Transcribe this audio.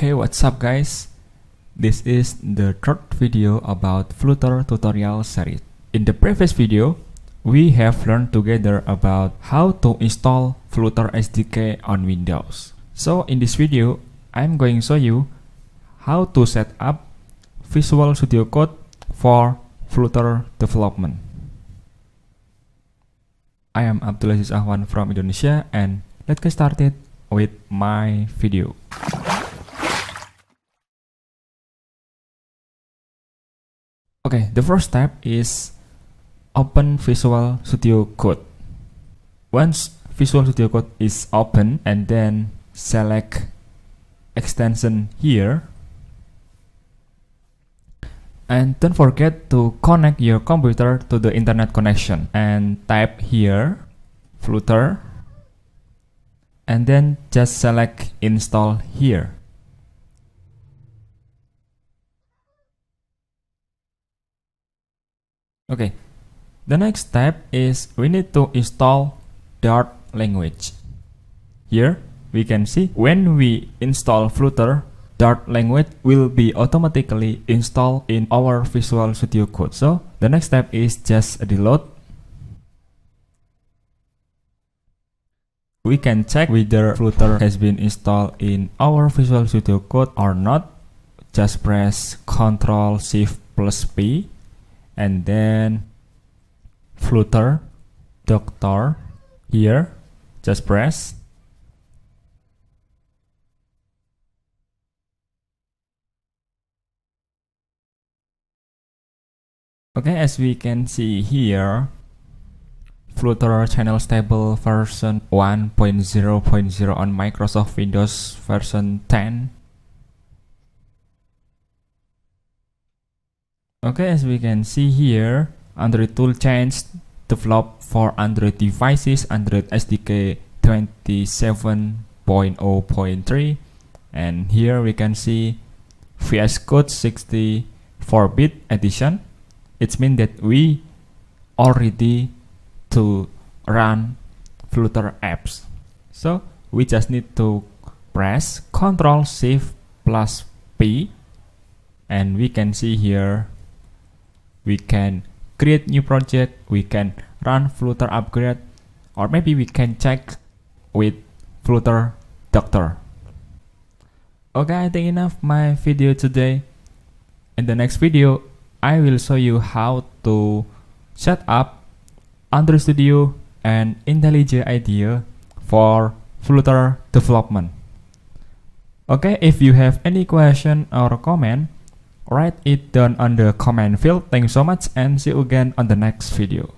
Hey, what's up guys? This is the third video about Flutter tutorial series. In the previous video, we have learned together about how to install Flutter SDK on Windows. So in this video, I'm going to show you how to set up Visual Studio Code for Flutter Development. I am Abdul Aziz Ahwan from Indonesia, and let's get started with my video. Okay, the first step is open Visual Studio Code. Once Visual Studio Code is open, and then select extension here, and don't forget to connect your computer to the internet connection and type here Flutter, and then just select install here. Okay, the next step is we need to install Dart language. Here we can see when we install Flutter, Dart language will be automatically installed in our Visual Studio Code. So the next step is just download. We can check whether Flutter has been installed in our Visual Studio Code or not. Just press Ctrl+Shift+P and then Flutter Doctor here, just press. Okay, as we can see here, Flutter channel stable version 1.0.0 on Microsoft Windows version 10. Okay, as we can see here, Android tool change developed for Android devices, Android SDK 27.0.3, and here we can see VS Code 64-bit edition. It means that we already to run Flutter apps. So we just need to press Ctrl+Shift+P, and we can see here we can create new project, we can run Flutter upgrade, or maybe we can check with Flutter Doctor. Okay, I think enough my video today. In the next video, I will show you how to set up Android Studio and IntelliJ IDEA for Flutter development. Okay, if you have any question or comment, write it down on the comment field. Thank you so much, and see you again on the next video.